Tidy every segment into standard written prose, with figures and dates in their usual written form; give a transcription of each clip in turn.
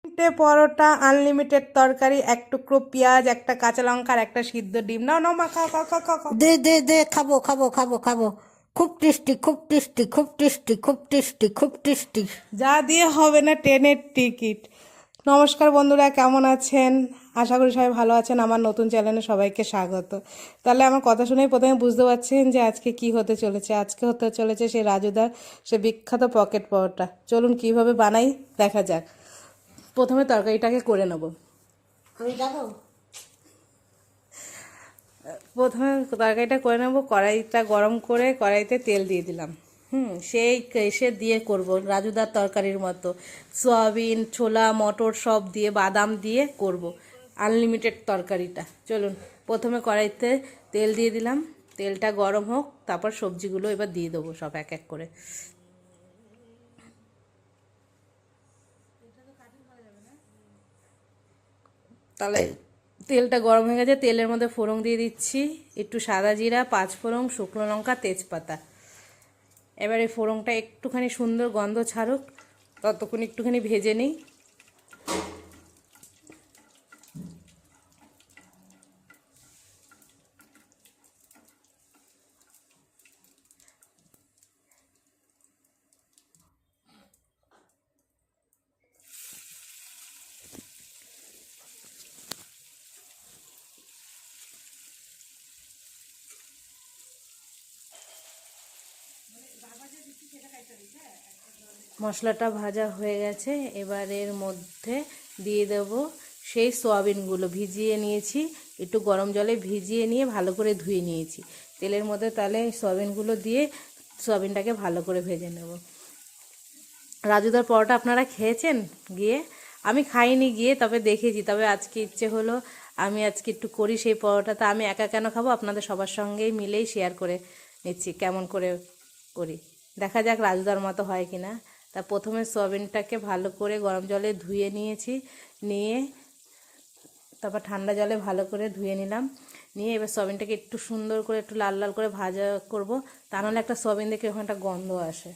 তিনটে পরোটা, আনলিমিটেড তরকারি, এক টুকরো পেঁয়াজ, একটা কাঁচা লঙ্কা আর একটা সিদ্ধ ডিম। নাও নাও, মা খাও খাও খাও খাও খাও। দে দে দে, খাবো খাবো খাবো খাবো। খুব টেস্টি, খুব টেস্টি, খুব টেস্টি, খুব টেস্টি, খুব টেস্টি। যা দিয়ে হবে না ট্রেনের টিকিট। নমস্কার বন্ধুরা, কেমন আছেন? আশা করি সবাই ভালো আছেন। আমার নতুন চ্যানেলে সবাইকে স্বাগত। তাহলে আমার কথা শুনেই প্রথমে বুঝতে পারছেন যে আজকে কি হতে চলেছে। আজকে হতে চলেছে সেই রাজুদার সে বিখ্যাত পকেট পরোটা। চলুন কিভাবে বানাই দেখা যাক। প্রথমে তরকারিটাকে করে নেব। আমি যাবো। প্রথমে তরকারিটা করে নেব। কড়াইটা গরম করে কড়াইতে তেল দিয়ে দিলাম। সেই কেসে দিয়ে করব রাজুদার তরকারির মতো। সয়াবিন, ছোলা, মটর সব দিয়ে, বাদাম দিয়ে করব আনলিমিটেড তরকারিটা। চলুন প্রথমে কড়াইতে তেল দিয়ে দিলাম। তেলটা গরম হোক, তারপর সবজিগুলো এবার দিয়ে দেবো সব এক এক করে। তাহলে তেলটা গরম হয়ে গেছে, তেলের মধ্যে ফোড়ন দিয়ে দিচ্ছি। একটু সাদা জিরা, 5 ফোড়ন, শুকনো লঙ্কা, তেজপাতা। এবারে ফোড়নটা একটুখানি সুন্দর গন্ধ ছাড়ুক, ততক্ষণ একটুখানি ভেজে নিই। মশলাটা ভাজা হয়ে গেছে, এবার এর মধ্যে দিয়ে দেব সেই সয়াবিনগুলো ভিজিয়ে নিয়েছি। একটু গরম জলে ভিজিয়ে নিয়ে ভালো করে ধুয়ে নিয়েছি তেলের মধ্যে। তাহলে সয়াবিনগুলো দিয়ে সয়াবিনটাকে ভালো করে ভেজে নেব। রাজুদার পরোটা আপনারা খেয়েছেন গিয়ে? আমি খাইনি গিয়ে, তবে দেখেছি। তবে আজকে ইচ্ছে হলো আমি আজকে একটু করি সেই পরোটাটা। আমি একা কেন খাবো, আপনাদের সবার সঙ্গেই মিলেই শেয়ার করে নিচ্ছি কেমন করে করি। দেখা যাক রাজুদার মতো হয় কি না। তা প্রথমে সয়াবিনটাকে ভালো করে গরম জলে ধুয়ে নিয়েছি, নিয়ে তারপর ঠান্ডা জলে ভালো করে ধুয়ে নিলাম। নিয়ে এবার সয়াবিনটাকে একটু সুন্দর করে একটু লাল লাল করে ভাজা করব, তা নাহলে একটা সয়াবিন দেখে ওখানে একটা গন্ধ আসে।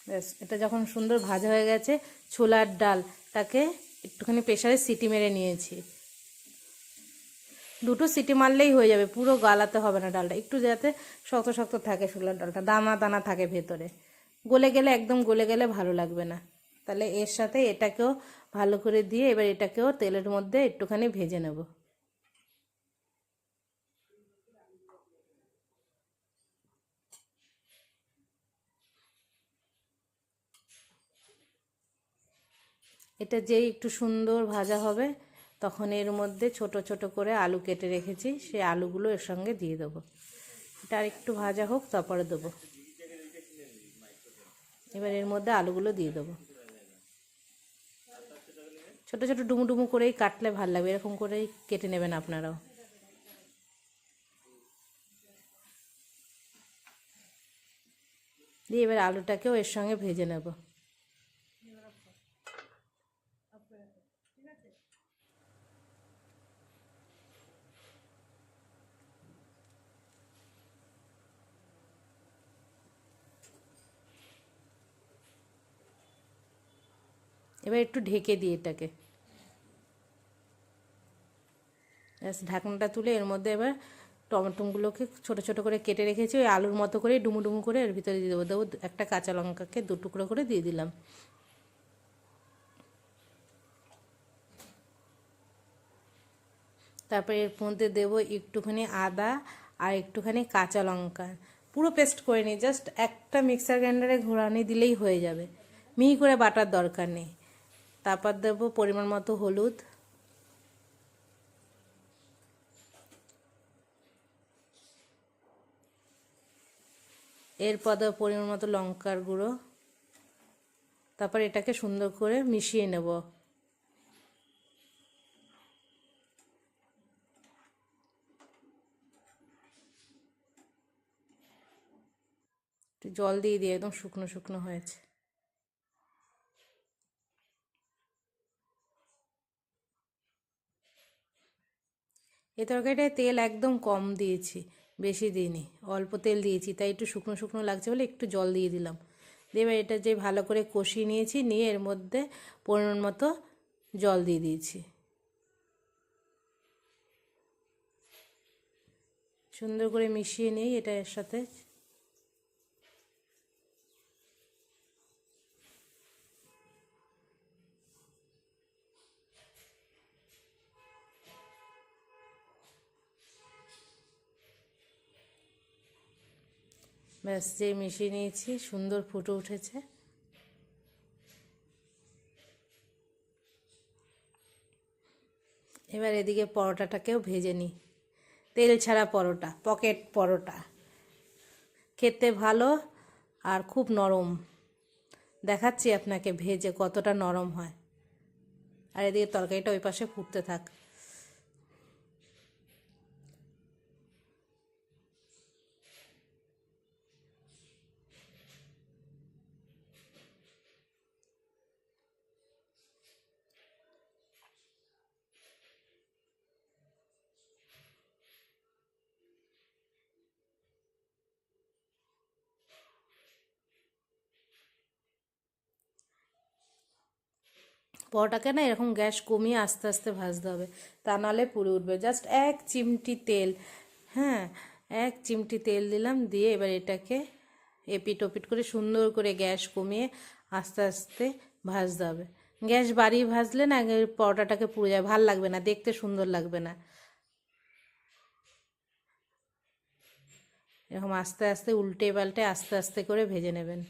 ব্যাস, এটা যখন সুন্দর ভাজা হয়ে গেছে, ছোলার ডালটাকে একটুখানি প্রেসারে সিটি মেরে নিয়েছি। 2টো সিটি মারলেই হয়ে যাবে, পুরো গালাতে হবে না ডালটা। একটু যাতে শক্ত শক্ত থাকে ছোলার ডালটা, দানা দানা থাকে ভেতরে। গলে গেলে, একদম গলে গেলে ভালো লাগবে না। তাহলে এর সাথে এটাকেও ভালো করে দিয়ে এবার এটাকেও তেলের মধ্যে একটুখানি ভেজে নেব। এটা যেই একটু সুন্দর ভাজা হবে, তখন এর মধ্যে ছোট ছোট করে আলু কেটে রেখেছি, সেই আলুগুলো এর সঙ্গে দিয়ে দেবো। এটা আর একটু ভাজা হোক, তারপরে দেবো। এবার এর মধ্যে আলুগুলো দিয়ে দেবো। ছোট ছোট ডুমু ডুমু করেই কাটলে ভালো লাগবে, এরকম করেই কেটে নেবেন আপনারাও। দিয়ে এবার আলুটাকেও এর সঙ্গে ভেজে নেব। এবার একটু ঢেকে দিই এটাকে। ঢাকনাটা তুলে এর মধ্যে এবার টমেটোগুলোকে ছোট ছোট করে কেটে রেখেছি, ওই আলুর মতো করে ডুমু ডুমু করে এর ভিতরে দিয়ে দেবো। একটা কাঁচা লঙ্কাকে 2 টুকরো করে দিয়ে দিলাম। তারপরে এর মধ্যে দেবো একটুখানি আদা আর একটুখানি কাঁচা লঙ্কা। পুরো পেস্ট করে নিই, জাস্ট একটা মিক্সার গ্রাইন্ডারে ঘোরানি দিলেই হয়ে যাবে, মিহি করে বাটার দরকার নেই। তারপর দেবো পরিমাণ মতো হলুদ, এরপর দেবো পরিমাণ মতো লঙ্কার গুঁড়ো। তারপর এটাকে সুন্দর করে মিশিয়ে নেব। একটু জল দিয়ে দিয়ে একদম শুকনো শুকনো হয়েছে। এই তরকারিটায় তেল একদম কম দিয়েছি, বেশি দিইনি, অল্প তেল দিয়েছি, তাই একটু শুকনো শুকনো লাগছে বলে একটু জল দিয়ে দিলাম। দিয়ে এবার এটা যে ভালো করে কষিয়ে নিয়েছি, নিয়ে এর মধ্যে পরিমাণ মতো জল দিয়ে দিয়েছি। সুন্দর করে মিশিয়ে নিই এটা এর সাথে। ব্যাস, যে মিশিয়ে নিয়েছি, সুন্দর ফুটে উঠেছে। এবার এদিকে পরোটাটাকেও ভেজে নিই। তেল ছাড়া পরোটা, পকেট পরোটা, খেতে ভালো আর খুব নরম। দেখাচ্ছি আপনাকে ভেজে কতটা নরম হয়। আর এদিকে তরকারিটা ওই পাশে ফুটতে থাক। পরোটাকে না এরকম গ্যাস কমিয়ে আস্তে আস্তে ভাজতে হবে, তা নাহলে পুড়ে উঠবে। জাস্ট এক চিমটি তেল, হ্যাঁ, এক চিমটি তেল দিলাম, দিয়ে এবার এটাকে এপিট ওপিট করে সুন্দর করে গ্যাস কমিয়ে আস্তে আস্তে ভাজতে হবে। গ্যাস বাড়িয়ে ভাজলে না পরোটাটাকে পুড়ে যায়, ভাল লাগবে না, দেখতে সুন্দর লাগবে না। এরকম আস্তে আস্তে উল্টে পাল্টে আস্তে আস্তে করে ভেজে নেবেন।